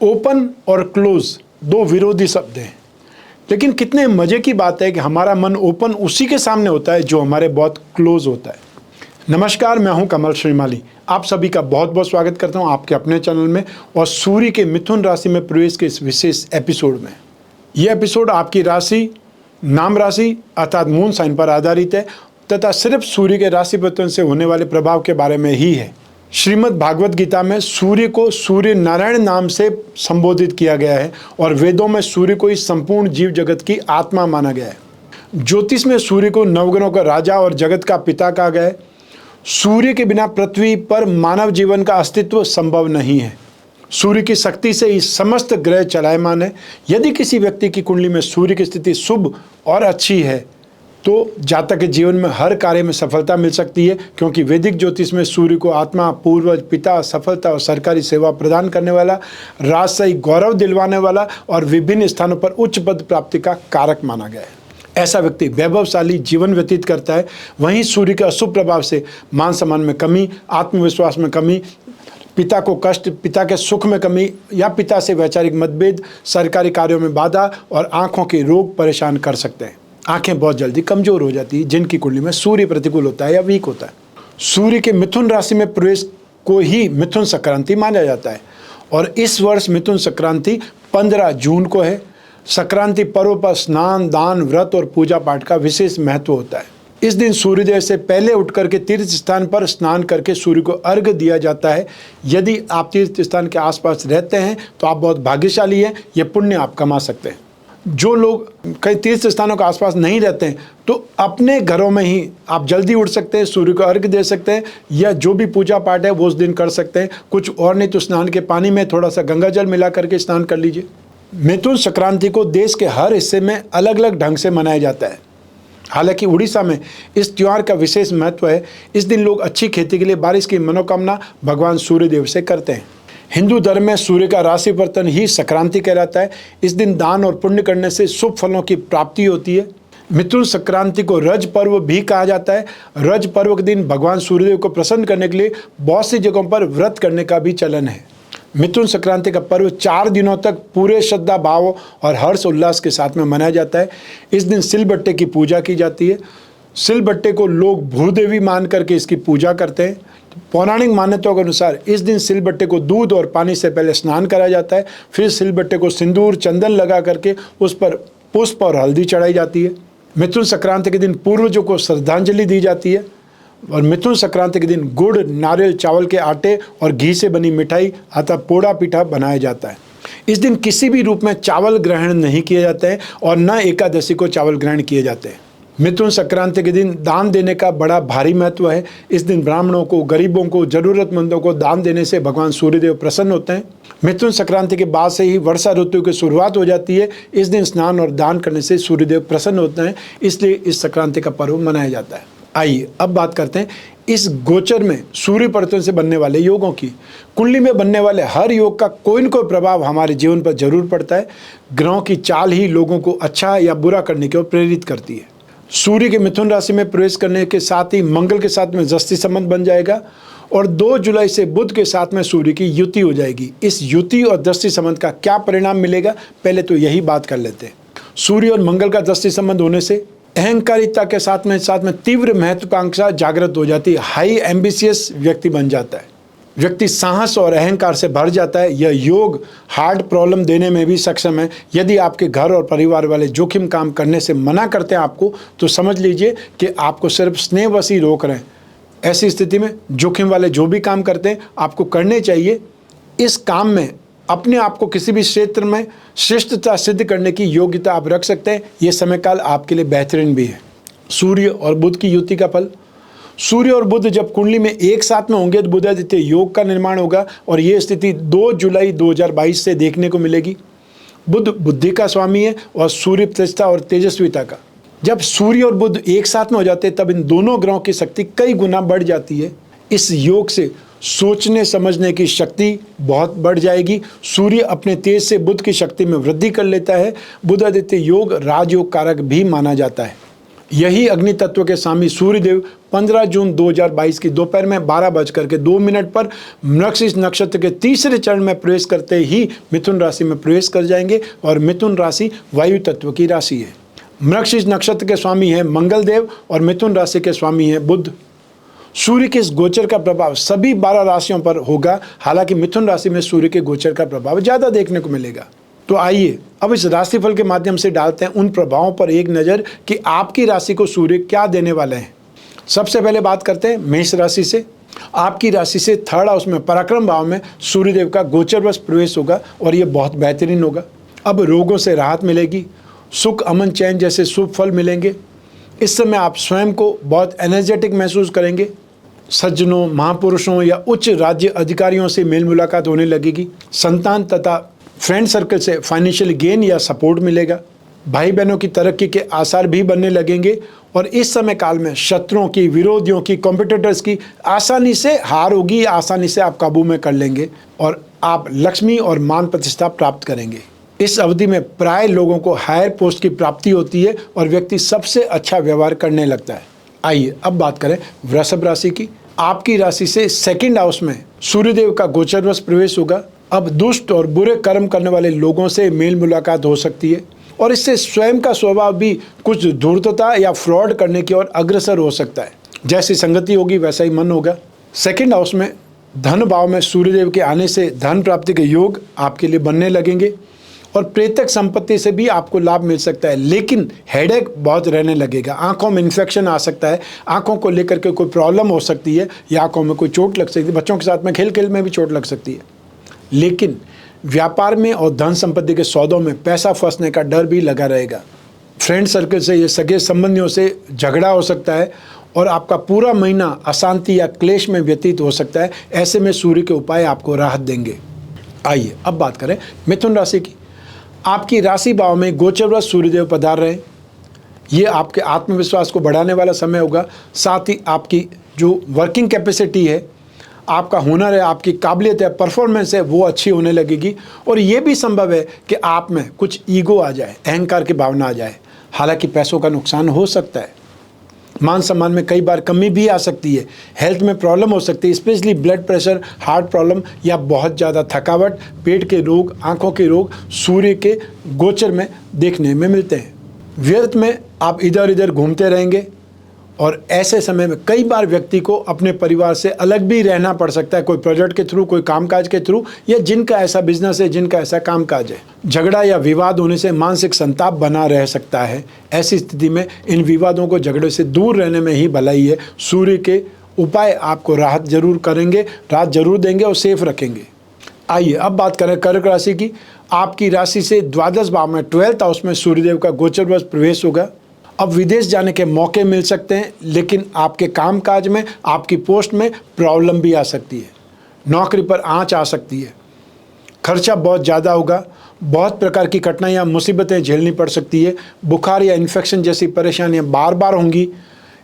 Open और close दो विरोधी शब्द हैं, लेकिन कितने मजे की बात है कि हमारा मन ओपन उसी के सामने होता है जो हमारे बहुत क्लोज होता है। नमस्कार, मैं हूं कमल श्रीमाली। आप सभी का बहुत बहुत स्वागत करता हूं आपके अपने चैनल में और सूर्य के मिथुन राशि में प्रवेश के इस विशेष एपिसोड में। यह एपिसोड आपकी राशि, नाम राशि अर्थात मून साइन पर आधारित है तथा सिर्फ सूर्य के राशि परिवर्तन से होने वाले प्रभाव के बारे में ही है। श्रीमद् भागवत गीता में सूर्य को सूर्य नारायण नाम से संबोधित किया गया है और वेदों में सूर्य को इस संपूर्ण जीव जगत की आत्मा माना गया है। ज्योतिष में सूर्य को नवग्रहों का राजा और जगत का पिता कहा गया है। सूर्य के बिना पृथ्वी पर मानव जीवन का अस्तित्व संभव नहीं है। सूर्य की शक्ति से ही समस्त ग्रह चलायमान है। यदि किसी व्यक्ति की कुंडली में सूर्य की स्थिति शुभ और अच्छी है तो जातक के जीवन में हर कार्य में सफलता मिल सकती है, क्योंकि वैदिक ज्योतिष में सूर्य को आत्मा, पूर्वज, पिता, सफलता और सरकारी सेवा प्रदान करने वाला, राजशाही गौरव दिलवाने वाला और विभिन्न स्थानों पर उच्च पद प्राप्ति का कारक माना गया है। ऐसा व्यक्ति वैभवशाली जीवन व्यतीत करता है। वहीं सूर्य के अशुभ प्रभाव से मान सम्मान में कमी, आत्मविश्वास में कमी, पिता को कष्ट, पिता के सुख में कमी या पिता से वैचारिक मतभेद, सरकारी कार्यों में बाधा और आंखों के रोग परेशान कर सकते हैं। आंखें बहुत जल्दी कमजोर हो जाती है जिनकी कुंडली में सूर्य प्रतिकूल होता है या वीक होता है। सूर्य के मिथुन राशि में प्रवेश को ही मिथुन संक्रांति माना जाता है और इस वर्ष मिथुन संक्रांति 15 जून को है। संक्रांति पर्व पर स्नान, दान, व्रत और पूजा पाठ का विशेष महत्व होता है। इस दिन सूर्योदय से पहले उठ करके तीर्थ स्थान पर स्नान करके सूर्य को अर्घ्य दिया जाता है। यदि आप तीर्थ स्थान के आसपास रहते हैं तो आप बहुत भाग्यशाली हैं, यह पुण्य आप कमा सकते हैं। जो लोग कई तीर्थ स्थानों के आसपास नहीं रहते हैं तो अपने घरों में ही आप जल्दी उठ सकते हैं, सूर्य को अर्घ्य दे सकते हैं या जो भी पूजा पाठ है वो उस दिन कर सकते हैं। कुछ और नहीं तो स्नान के पानी में थोड़ा सा गंगा जल मिला करके स्नान कर लीजिए। मिथुन संक्रांति को देश के हर हिस्से में अलग अलग ढंग से मनाया जाता है। हालांकि उड़ीसा में इस त्यौहार का विशेष महत्व है। इस दिन लोग अच्छी खेती के लिए बारिश की मनोकामना भगवान सूर्यदेव से करते हैं। हिंदू धर्म में सूर्य का राशि परिवर्तन ही संक्रांति कहलाता है। इस दिन दान और पुण्य करने से शुभ फलों की प्राप्ति होती है। मिथुन संक्रांति को रज पर्व भी कहा जाता है। रज पर्व के दिन भगवान सूर्यदेव को प्रसन्न करने के लिए बहुत सी जगहों पर व्रत करने का भी चलन है। मिथुन संक्रांति का पर्व 4 दिनों तक पूरे श्रद्धा भाव और हर्ष उल्लास के साथ में मनाया जाता है। इस दिन सिलबट्टे की पूजा की जाती है। सिलबट्टे को लोग भूदेवी मान करके इसकी पूजा करते हैं। पौराणिक मान्यताओं के अनुसार इस दिन सिलबट्टे को दूध और पानी से पहले स्नान कराया जाता है। फिर सिलबट्टे को सिंदूर, चंदन लगा करके उस पर पुष्प और हल्दी चढ़ाई जाती है। मिथुन संक्रांति के दिन पूर्वजों को श्रद्धांजलि दी जाती है और मिथुन संक्रांति के दिन गुड़, नारियल, चावल के आटे और घी से बनी मिठाई अथवा पोड़ा पीठा बनाया जाता है। इस दिन किसी भी रूप में चावल ग्रहण नहीं किए जाते हैं और न एकादशी को चावल ग्रहण किए जाते हैं। मिथुन संक्रांति के दिन दान देने का बड़ा भारी महत्व है। इस दिन ब्राह्मणों को, गरीबों को, जरूरतमंदों को दान देने से भगवान सूर्यदेव प्रसन्न होते हैं। मिथुन संक्रांति के बाद से ही वर्षा ऋतु की शुरुआत हो जाती है। इस दिन स्नान और दान करने से सूर्यदेव प्रसन्न होते हैं, इसलिए इस संक्रांति का पर्व मनाया जाता है। आइए अब बात करते हैं इस गोचर में सूर्य परिवर्तन से बनने वाले योगों की। कुंडली में बनने वाले हर योग का कोई न कोई प्रभाव हमारे जीवन पर जरूर पड़ता है। ग्रहों की चाल ही लोगों को अच्छा या बुरा करने की ओर प्रेरित करती है। सूर्य के मिथुन राशि में प्रवेश करने के साथ ही मंगल के साथ में जस्ती संबंध बन जाएगा और 2 जुलाई से बुध के साथ में सूर्य की युति हो जाएगी। इस युति और दृष्टि संबंध का क्या परिणाम मिलेगा, पहले तो यही बात कर लेते हैं। सूर्य और मंगल का दृष्टि संबंध होने से अहंकारिता के साथ में तीव्र महत्वाकांक्षा जागृत हो जाती है। हाई एम्बिशियस व्यक्ति बन जाता है। व्यक्ति साहस और अहंकार से भर जाता है। यह योग हार्ट प्रॉब्लम देने में भी सक्षम है। यदि आपके घर और परिवार वाले जोखिम काम करने से मना करते हैं आपको, तो समझ लीजिए कि आपको सिर्फ स्नेहवश ही रोक रहे हैं। ऐसी स्थिति में जोखिम वाले जो भी काम करते हैं आपको करने चाहिए। इस काम में अपने आप को किसी भी क्षेत्र में श्रेष्ठता सिद्ध करने की योग्यता आप रख सकते हैं। ये समय काल आपके लिए बेहतरीन भी है। सूर्य और बुध की युति का फल। सूर्य और बुध जब कुंडली में एक साथ में होंगे तो बुधादित्य योग का निर्माण होगा और ये स्थिति 2 जुलाई 2022 से देखने को मिलेगी। बुध बुद्धि का स्वामी है और सूर्य प्रतिष्ठा और तेजस्विता का। जब सूर्य और बुध एक साथ में हो जाते हैं तब इन दोनों ग्रहों की शक्ति कई गुना बढ़ जाती है। इस योग से सोचने समझने की शक्ति बहुत बढ़ जाएगी। सूर्य अपने तेज से बुध की शक्ति में वृद्धि कर लेता है। बुधादित्य योग राजयोग कारक भी माना जाता है। यही अग्नि तत्व के स्वामी सूर्यदेव 15 जून 2022 की दोपहर में 12:02 पर मृगशीर्ष नक्षत्र के तीसरे चरण में प्रवेश करते ही मिथुन राशि में प्रवेश कर जाएंगे और मिथुन राशि वायु तत्व की राशि है। मृगशीर्ष नक्षत्र के स्वामी हैं मंगल देव और मिथुन राशि के स्वामी हैं बुध। सूर्य के इस गोचर का प्रभाव सभी 12 राशियों पर होगा, हालांकि मिथुन राशि में सूर्य के गोचर का प्रभाव ज़्यादा देखने को मिलेगा। तो आइए अब इस राशिफल के माध्यम से डालते हैं उन प्रभावों पर एक नज़र कि आपकी राशि को सूर्य क्या देने वाले हैं। सबसे पहले बात करते हैं मेष राशि से। आपकी राशि से 3rd हाउस में पराक्रम भाव में सूर्यदेव का गोचरवश प्रवेश होगा और ये बहुत बेहतरीन होगा। अब रोगों से राहत मिलेगी, सुख अमन चैन जैसे शुभ फल मिलेंगे। इस समय आप स्वयं को बहुत एनर्जेटिक महसूस करेंगे। सज्जनों, महापुरुषों या उच्च राज्य अधिकारियों से मेल मुलाकात होने लगेगी। संतान तथा फ्रेंड सर्कल से फाइनेंशियल गेन या सपोर्ट मिलेगा। भाई बहनों की तरक्की के आसार भी बनने लगेंगे और इस समय काल में शत्रुओं की, विरोधियों की, कॉम्पिटिटर्स की आसानी से हार होगी, आसानी से आप काबू में कर लेंगे और आप लक्ष्मी और मान प्रतिष्ठा प्राप्त करेंगे। इस अवधि में प्राय लोगों को हायर पोस्ट की प्राप्ति होती है और व्यक्ति सबसे अच्छा व्यवहार करने लगता है। आइए अब बात करें वृषभ राशि की। आपकी राशि से 2nd हाउस में सूर्यदेव का गोचरवश प्रवेश होगा। अब दुष्ट और बुरे कर्म करने वाले लोगों से मेल मुलाकात हो सकती है और इससे स्वयं का स्वभाव भी कुछ धूर्तता या फ्रॉड करने की ओर अग्रसर हो सकता है। जैसी संगति होगी वैसा ही मन होगा। 2nd हाउस में धन भाव में सूर्यदेव के आने से धन प्राप्ति के योग आपके लिए बनने लगेंगे और प्रेतक संपत्ति से भी आपको लाभ मिल सकता है, लेकिन हेडेक बहुत रहने लगेगा। आंखों में इन्फेक्शन आ सकता है, आंखों को लेकर के कोई प्रॉब्लम हो सकती है या आंखों में कोई चोट लग सकती है। बच्चों के साथ में खेल खेल में भी चोट लग सकती है। लेकिन व्यापार में और धन संपत्ति के सौदों में पैसा फंसने का डर भी लगा रहेगा। फ्रेंड सर्कल से या सगे संबंधियों से झगड़ा हो सकता है और आपका पूरा महीना अशांति या क्लेश में व्यतीत हो सकता है। ऐसे में सूर्य के उपाय आपको राहत देंगे। आइए अब बात करें मिथुन राशि की। आपकी राशि भाव में गोचरवश सूर्यदेव पधार रहे हैं। ये आपके आत्मविश्वास को बढ़ाने वाला समय होगा। साथ ही आपकी जो वर्किंग कैपेसिटी है, आपका हुनर है, आपकी काबिलियत है, परफॉर्मेंस है, वो अच्छी होने लगेगी और ये भी संभव है कि आप में कुछ ईगो आ जाए, अहंकार की भावना आ जाए। हालांकि पैसों का नुकसान हो सकता है, मान सम्मान में कई बार कमी भी आ सकती है, हेल्थ में प्रॉब्लम हो सकती है, specially blood pressure, heart problem या बहुत ज़्यादा थकावट, पेट के रोग, आंखों के रोग सूर्य के गोचर में देखने में मिलते हैं। व्यर्थ में आप इधर उधर घूमते रहेंगे और ऐसे समय में कई बार व्यक्ति को अपने परिवार से अलग भी रहना पड़ सकता है, कोई प्रोजेक्ट के थ्रू, कोई कामकाज के थ्रू, या जिनका ऐसा बिजनेस है, जिनका ऐसा कामकाज है। झगड़ा या विवाद होने से मानसिक संताप बना रह सकता है। ऐसी स्थिति में इन विवादों को, झगड़े से दूर रहने में ही भलाई है। सूर्य के उपाय आपको राहत जरूर करेंगे, राहत जरूर देंगे और सेफ रखेंगे। आइए अब बात करें कर्क राशि की। आपकी राशि से 12 भाव में 12th हाउस में सूर्यदेव का गोचरवश प्रवेश होगा। अब विदेश जाने के मौके मिल सकते हैं, लेकिन आपके कामकाज में, आपकी पोस्ट में प्रॉब्लम भी आ सकती है। नौकरी पर आंच आ सकती है। खर्चा बहुत ज़्यादा होगा। बहुत प्रकार की कठिनाइयाँ, मुसीबतें झेलनी पड़ सकती है। बुखार या इन्फेक्शन जैसी परेशानियाँ बार बार होंगी।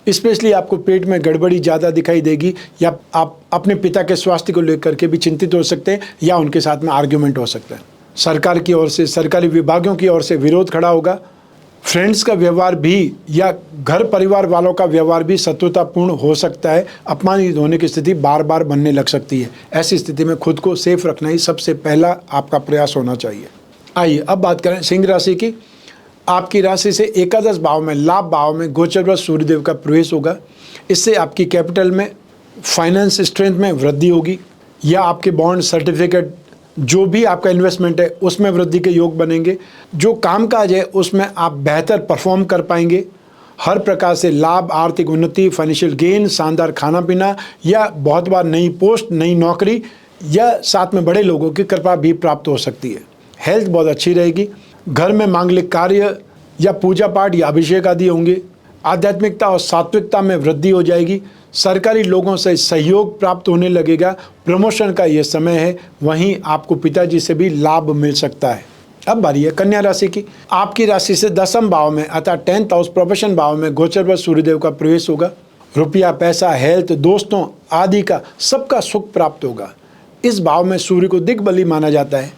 स्पेशली आपको पेट में गड़बड़ी ज़्यादा दिखाई देगी या आप अपने पिता के स्वास्थ्य को लेकर के भी चिंतित हो सकते हैं या उनके साथ में आर्ग्यूमेंट हो सकता है। सरकार की ओर से, सरकारी विभागों की ओर से विरोध खड़ा होगा। फ्रेंड्स का व्यवहार भी या घर परिवार वालों का व्यवहार भी शत्रुतापूर्ण हो सकता है। अपमानित होने की स्थिति बार बार बनने लग सकती है। ऐसी स्थिति में खुद को सेफ रखना ही सबसे पहला आपका प्रयास होना चाहिए। आइए अब बात करें सिंह राशि की। आपकी राशि से 11 भाव में, लाभ भाव में गोचरवश सूर्यदेव का प्रवेश होगा। इससे आपकी कैपिटल में, फाइनेंस स्ट्रेंथ में वृद्धि होगी या आपके बॉन्ड, सर्टिफिकेट, जो भी आपका इन्वेस्टमेंट है उसमें वृद्धि के योग बनेंगे। जो कामकाज है उसमें आप बेहतर परफॉर्म कर पाएंगे। हर प्रकार से लाभ, आर्थिक उन्नति, फाइनेंशियल गेन, शानदार खाना पीना या बहुत बार नई पोस्ट, नई नौकरी या साथ में बड़े लोगों की कृपा भी प्राप्त हो सकती है। हेल्थ बहुत अच्छी रहेगी। घर में मांगलिक कार्य या पूजा पाठ या अभिषेक आदि होंगे। आध्यात्मिकता और सात्विकता में वृद्धि हो जाएगी। सरकारी लोगों से सहयोग प्राप्त होने लगेगा। प्रमोशन का ये समय है। वहीं आपको पिताजी से भी लाभ मिल सकता है। अब बारी है कन्या राशि की। आपकी राशि से 10th भाव में अर्थात 10th हाउस प्रोफेशन भाव में गोचरवश सूर्यदेव का प्रवेश होगा। रुपया, पैसा, हेल्थ, दोस्तों आदि का सबका सुख प्राप्त होगा। इस भाव में सूर्य को दिग्बली माना जाता है।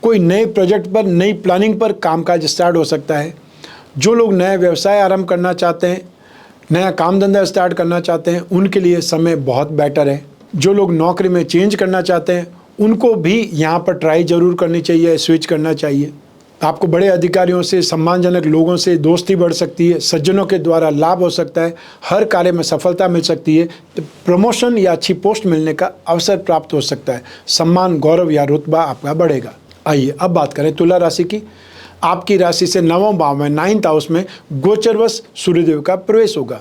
कोई नए प्रोजेक्ट पर, नई प्लानिंग पर कामकाज स्टार्ट हो सकता है। जो लोग नया व्यवसाय आरंभ करना चाहते हैं, नया काम धंधा स्टार्ट करना चाहते हैं, उनके लिए समय बहुत बेटर है। जो लोग नौकरी में चेंज करना चाहते हैं उनको भी यहाँ पर ट्राई जरूर करनी चाहिए, स्विच करना चाहिए। आपको बड़े अधिकारियों से, सम्मानजनक लोगों से दोस्ती बढ़ सकती है, सज्जनों के द्वारा लाभ हो सकता है, हर कार्य में सफलता मिल सकती है, तो प्रमोशन या अच्छी पोस्ट मिलने का अवसर प्राप्त हो सकता है, सम्मान, गौरव या रुतबा आपका बढ़ेगा। आइए अब बात करें तुला राशि की। आपकी राशि से 9वें भाव में, 9th हाउस में गोचरवश सूर्यदेव का प्रवेश होगा।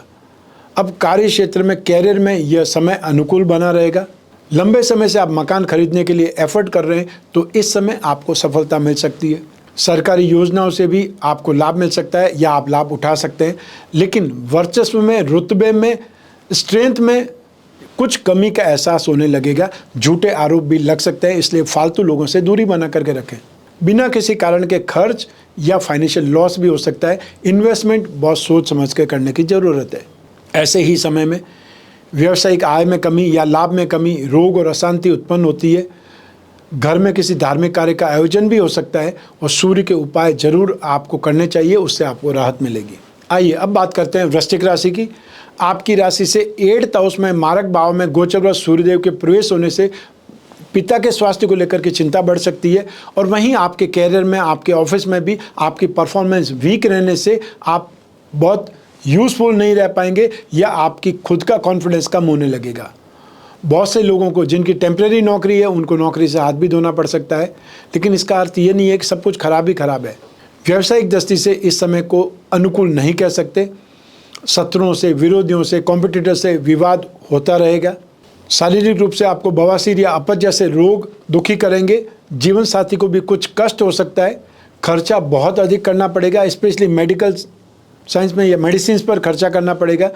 अब कार्य क्षेत्र में, कैरियर में यह समय अनुकूल बना रहेगा। लंबे समय से आप मकान खरीदने के लिए एफर्ट कर रहे हैं तो इस समय आपको सफलता मिल सकती है। सरकारी योजनाओं से भी आपको लाभ मिल सकता है या आप लाभ उठा सकते हैं, लेकिन वर्चस्व में, रुतबे में, स्ट्रेंथ में कुछ कमी का एहसास होने लगेगा। झूठे आरोप भी लग सकते हैं, इसलिए फालतू लोगों से दूरी बना करके रखें। बिना किसी कारण के खर्च या फाइनेंशियल लॉस भी हो सकता है। इन्वेस्टमेंट बहुत सोच समझ के करने की ज़रूरत है। ऐसे ही समय में व्यावसायिक आय में कमी या लाभ में कमी, रोग और अशांति उत्पन्न होती है। घर में किसी धार्मिक कार्य का आयोजन भी हो सकता है और सूर्य के उपाय जरूर आपको करने चाहिए, उससे आपको राहत मिलेगी। आइए अब बात करते हैं वृश्चिक राशि की। आपकी राशि से 8th हाउस में, मारक भाव में गोचरवश सूर्यदेव के प्रवेश होने से पिता के स्वास्थ्य को लेकर के चिंता बढ़ सकती है और वहीं आपके कैरियर में, आपके ऑफिस में भी आपकी परफॉर्मेंस वीक रहने से आप बहुत यूज़फुल नहीं रह पाएंगे या आपकी खुद का कॉन्फिडेंस कम होने लगेगा। बहुत से लोगों को जिनकी टेम्परेरी नौकरी है उनको नौकरी से हाथ भी धोना पड़ सकता है, लेकिन इसका अर्थ ये नहीं है कि सब कुछ खराब ही खराब है। व्यावसायिक दृष्टि से इस समय को अनुकूल नहीं कह सकते। शत्रुओं से, विरोधियों से, कॉम्पिटिटर से विवाद होता रहेगा। शारीरिक रूप से आपको बवासीर या अपच जैसे रोग दुखी करेंगे। जीवन साथी को भी कुछ कष्ट हो सकता है। खर्चा बहुत अधिक करना पड़ेगा, स्पेशली मेडिकल साइंस में या मेडिसिन पर खर्चा करना पड़ेगा।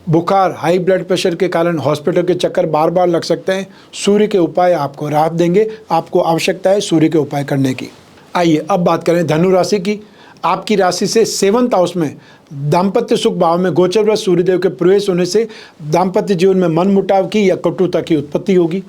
बुखार, हाई ब्लड प्रेशर के कारण हॉस्पिटल के चक्कर बार बार लग सकते हैं। सूर्य के उपाय आपको राहत देंगे। आपको आवश्यकता है सूर्य के उपाय करने की। आइए अब बात करें धनु राशि की। आपकी राशि से 7th हाउस में, दाम्पत्य सुख भाव में गोचरवश सूर्यदेव के प्रवेश होने से दाम्पत्य जीवन में मनमुटाव की या कटुता की उत्पत्ति होगी।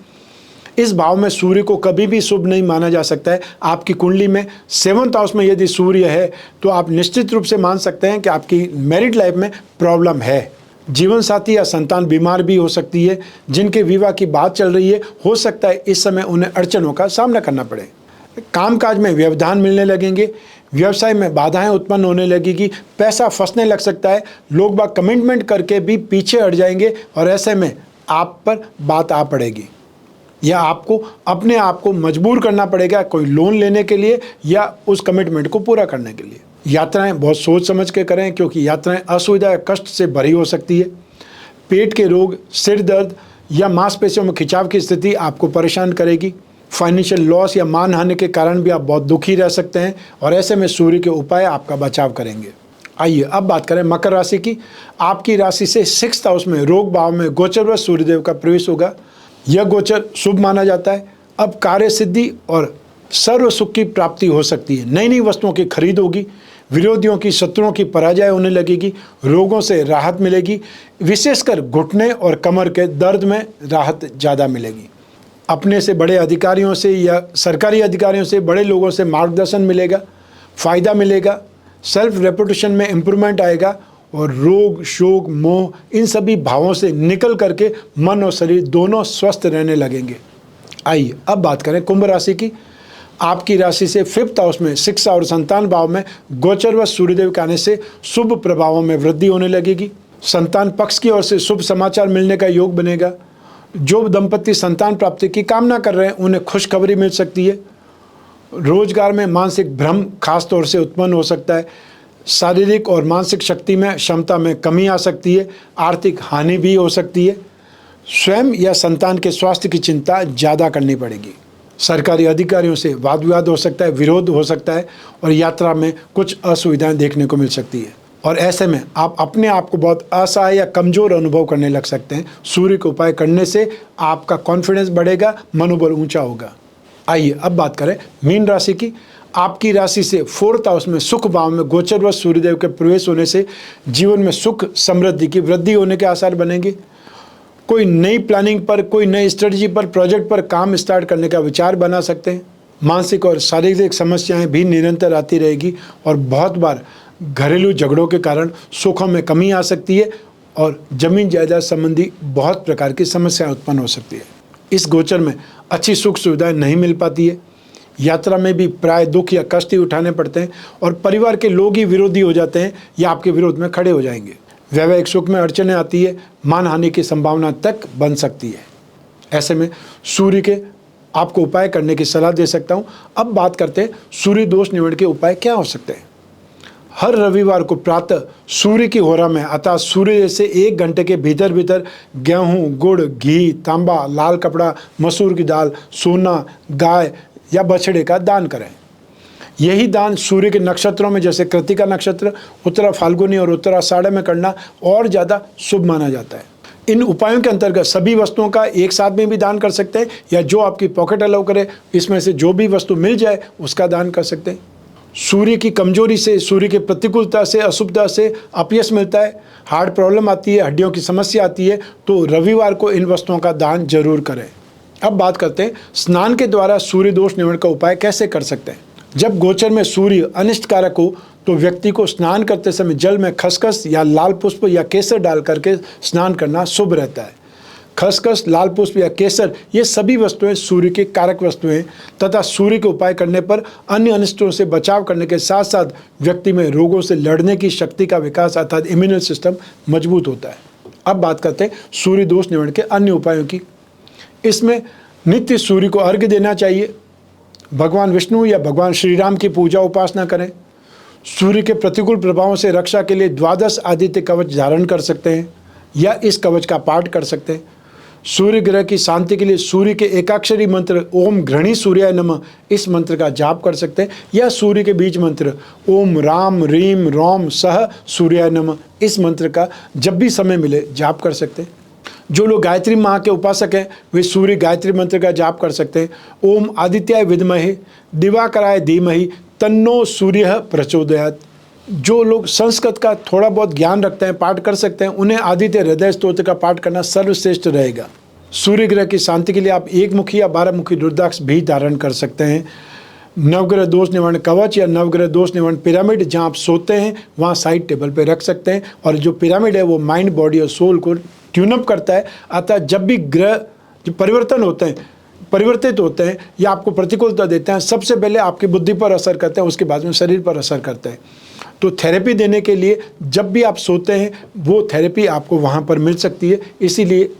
इस भाव में सूर्य को कभी भी शुभ नहीं माना जा सकता है। आपकी कुंडली में 7th हाउस में यदि सूर्य है तो आप निश्चित रूप से मान सकते हैं कि आपकी मैरिड लाइफ में प्रॉब्लम है। जीवन साथी या संतान बीमार भी हो सकती है। जिनके विवाह की बात चल रही है, हो सकता है इस समय उन्हें अड़चनों का सामना करना पड़े। कामकाज में व्यवधान मिलने लगेंगे। व्यवसाय में बाधाएं उत्पन्न होने लगेगी। पैसा फंसने लग सकता है। लोग बाग कमिटमेंट करके भी पीछे हट जाएंगे और ऐसे में आप पर बात आ पड़ेगी या आपको अपने आप को मजबूर करना पड़ेगा कोई लोन लेने के लिए या उस कमिटमेंट को पूरा करने के लिए। यात्राएं बहुत सोच समझ के करें, क्योंकि यात्राएं असुविधा या कष्ट से भरी हो सकती है। पेट के रोग, सिर दर्द या मांसपेशियों में खिंचाव की स्थिति आपको परेशान करेगी। फाइनेंशियल लॉस या मानहानि के कारण भी आप बहुत दुखी रह सकते हैं और ऐसे में सूर्य के उपाय आपका बचाव करेंगे। आइए अब बात करें मकर राशि की। आपकी राशि से 6th हाउस में, रोग भाव में गोचरवश सूर्यदेव का प्रवेश होगा। यह गोचर शुभ माना जाता है। अब कार्य सिद्धि और सर्व सुख की प्राप्ति हो सकती है। नई नई वस्तुओं की खरीद होगी। विरोधियों की, शत्रुओं की पराजय होने लगेगी। रोगों से राहत मिलेगी। विशेषकर घुटने और कमर के दर्द में राहत ज़्यादा मिलेगी। अपने से बड़े अधिकारियों से या सरकारी अधिकारियों से, बड़े लोगों से मार्गदर्शन मिलेगा, फ़ायदा मिलेगा। सेल्फ रेपुटेशन में इम्प्रूवमेंट आएगा और रोग, शोक, मोह इन सभी भावों से निकल करके मन और शरीर दोनों स्वस्थ रहने लगेंगे। आइए अब बात करें कुंभ राशि की। आपकी राशि से 5th हाउस में, शिक्षा और संतान भाव में गोचरवश सूर्यदेव के आने से शुभ प्रभावों में वृद्धि होने लगेगी। संतान पक्ष की ओर से शुभ समाचार मिलने का योग बनेगा। जो दंपति संतान प्राप्ति की कामना कर रहे हैं उन्हें खुशखबरी मिल सकती है। रोजगार में मानसिक भ्रम खास तौर से उत्पन्न हो सकता है। शारीरिक और मानसिक शक्ति में, क्षमता में कमी आ सकती है। आर्थिक हानि भी हो सकती है। स्वयं या संतान के स्वास्थ्य की चिंता ज़्यादा करनी पड़ेगी। सरकारी अधिकारियों से वाद विवाद हो सकता है, विरोध हो सकता है और यात्रा में कुछ असुविधाएं देखने को मिल सकती है और ऐसे में आप अपने आप को बहुत असहाय या कमज़ोर अनुभव करने लग सकते हैं। सूर्य के उपाय करने से आपका कॉन्फिडेंस बढ़ेगा, मनोबल ऊंचा होगा। आइए अब बात करें मीन राशि की। आपकी राशि से 4th हाउस में, सुख भाव में गोचरवश सूर्यदेव के प्रवेश होने से जीवन में सुख समृद्धि की वृद्धि होने के आसार बनेंगे। कोई नई प्लानिंग पर, कोई नई स्ट्रेटजी पर, प्रोजेक्ट पर काम स्टार्ट करने का विचार बना सकते हैं। मानसिक और शारीरिक समस्याएं भी निरंतर आती रहेगी और बहुत बार घरेलू झगड़ों के कारण सुखों में कमी आ सकती है और जमीन जायदाद संबंधी बहुत प्रकार की समस्याएं उत्पन्न हो सकती है। इस गोचर में अच्छी सुख सुविधाएं नहीं मिल पाती है। यात्रा में भी प्राय दुख या कष्ट ही उठाने पड़ते हैं और परिवार के लोग ही विरोधी हो जाते हैं या आपके विरोध में खड़े हो जाएंगे। वैवाहिक सुख में अड़चनें आती है, मान हानि की संभावना तक बन सकती है। ऐसे में सूर्य के आपको उपाय करने की सलाह दे सकता हूँ। अब बात करते हैं सूर्य दोष निवारण के उपाय क्या हो सकते हैं। हर रविवार को प्रातः सूर्य की होरा में अर्थात सूर्य से 1 घंटे के भीतर भीतर गेहूँ, गुड़, घी, तांबा, लाल कपड़ा, मसूर की दाल, सोना, गाय या बछड़े का दान करें। यही दान सूर्य के नक्षत्रों में जैसे कृत्तिका नक्षत्र, उत्तरा फाल्गुनी और उत्तराषाढ़ में करना और ज़्यादा शुभ माना जाता है। इन उपायों के अंतर्गत सभी वस्तुओं का एक साथ में भी दान कर सकते हैं या जो आपकी पॉकेट अलाउ करे इसमें से जो भी वस्तु मिल जाए उसका दान कर सकते हैं। सूर्य की कमजोरी से, सूर्य की प्रतिकूलता से, अशुभता से अपयश मिलता है, हार्ट प्रॉब्लम आती है, हड्डियों की समस्या आती है, तो रविवार को इन वस्तुओं का दान जरूर करें। अब बात करते हैं स्नान के द्वारा सूर्य दोष निवारण का उपाय कैसे कर सकते हैं। जब गोचर में सूर्य अनिष्टकारक हो तो व्यक्ति को स्नान करते समय जल में खसखस या लाल पुष्प या केसर डाल करके स्नान करना शुभ रहता है। खसखस, लाल पुष्प या केसर ये सभी वस्तुएं सूर्य की कारक वस्तुएं तथा सूर्य के उपाय करने पर अन्य अनिष्टों से बचाव करने के साथ साथ व्यक्ति में रोगों से लड़ने की शक्ति का विकास अर्थात इम्यून सिस्टम मजबूत होता है। अब बात करते हैं सूर्य दोष निवारण के अन्य उपायों की। इसमें नित्य सूर्य को अर्घ्य देना चाहिए। भगवान विष्णु या भगवान श्री राम की पूजा उपासना करें। सूर्य के प्रतिकूल प्रभावों से रक्षा के लिए 12 आदित्य कवच धारण कर सकते हैं या इस कवच का पाठ कर सकते हैं। सूर्य ग्रह की शांति के लिए सूर्य के एकाक्षरी मंत्र ओम घृणी सूर्याय नमः इस मंत्र का जाप कर सकते हैं या सूर्य के बीज मंत्र ओम राम रीम रोम सह सूर्याय नमः इस मंत्र का जब भी समय मिले जाप कर सकते हैं। जो लोग गायत्री माँ के उपासक हैं वे सूर्य गायत्री मंत्र का जाप कर सकते हैं। ओम आदित्याय विद्महे दिवाकराय धीमहि तन्नो सूर्य प्रचोदयात्। जो लोग संस्कृत का थोड़ा बहुत ज्ञान रखते हैं, पाठ कर सकते हैं, उन्हें आदित्य हृदय स्तोत्र का पाठ करना सर्वश्रेष्ठ रहेगा। सूर्य ग्रह की शांति के लिए आप 1 मुखी या 12 मुखी रुद्राक्ष भी धारण कर सकते हैं। नवग्रह दोष निवारण कवच या नवग्रह दोष निवारण पिरामिड जहाँ आप सोते हैं वहाँ साइड टेबल पर रख सकते हैं और जो पिरामिड है वो माइंड, बॉडी और सोल को ट्यूनअप करता है। अतः जब भी ग्रह जो परिवर्तित होते हैं या आपको प्रतिकूलता देते हैं, सबसे पहले आपकी बुद्धि पर असर करते हैं, उसके बाद में शरीर पर असर करते हैं। तो थेरेपी देने के लिए जब भी आप सोते हैं वो थेरेपी आपको वहाँ पर मिल सकती है। इसीलिए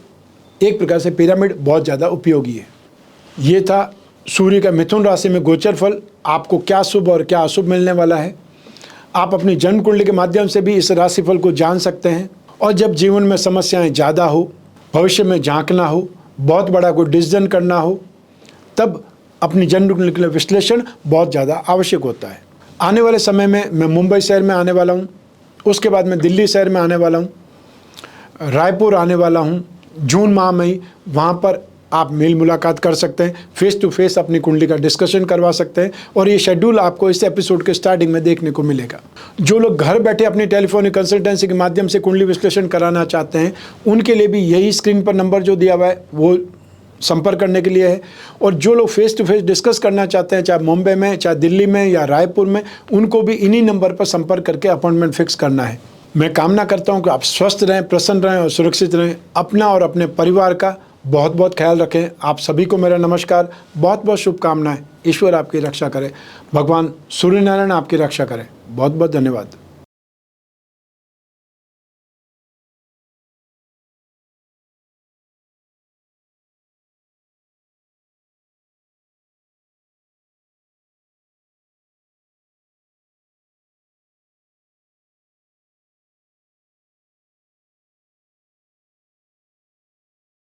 एक प्रकार से पिरामिड बहुत ज़्यादा उपयोगी है। ये था सूर्य का मिथुन राशि में गोचर फल। आपको क्या शुभ और क्या अशुभ मिलने वाला है। आप अपनी जन्म कुंडली के माध्यम से भी इस राशिफल को जान सकते हैं। और जब जीवन में समस्याएं ज़्यादा हो, भविष्य में झांकना हो, बहुत बड़ा कोई डिसीजन करना हो, तब अपनी जन्म कुंडली का विश्लेषण बहुत ज़्यादा आवश्यक होता है। आने वाले समय में मैं मुंबई शहर में आने वाला हूँ, उसके बाद मैं दिल्ली शहर में आने वाला हूँ, रायपुर आने वाला हूँ जून माह में ही। वहाँ पर आप मेल मुलाकात कर सकते हैं, फेस टू फेस अपनी कुंडली का डिस्कशन करवा सकते हैं और ये शेड्यूल आपको इस एपिसोड के स्टार्टिंग में देखने को मिलेगा। जो लोग घर बैठे अपनी टेलीफोनिक कंसल्टेंसी के माध्यम से कुंडली विश्लेषण कराना चाहते हैं उनके लिए भी यही स्क्रीन पर नंबर जो दिया हुआ है वो संपर्क करने के लिए है। और जो लोग फेस टू फेस डिस्कस करना चाहते हैं, चाहे मुंबई में, चाहे दिल्ली में या रायपुर में, उनको भी इन्हीं नंबर पर संपर्क करके अपॉइंटमेंट फिक्स करना है। मैं कामना करता हूँ कि आप स्वस्थ रहें, प्रसन्न रहें और सुरक्षित रहें। अपना और अपने परिवार का बहुत बहुत ख्याल रखें। आप सभी को मेरा नमस्कार, बहुत बहुत शुभकामनाएं। ईश्वर आपकी रक्षा करे, भगवान सूर्य नारायण आपकी रक्षा करें। बहुत बहुत धन्यवाद।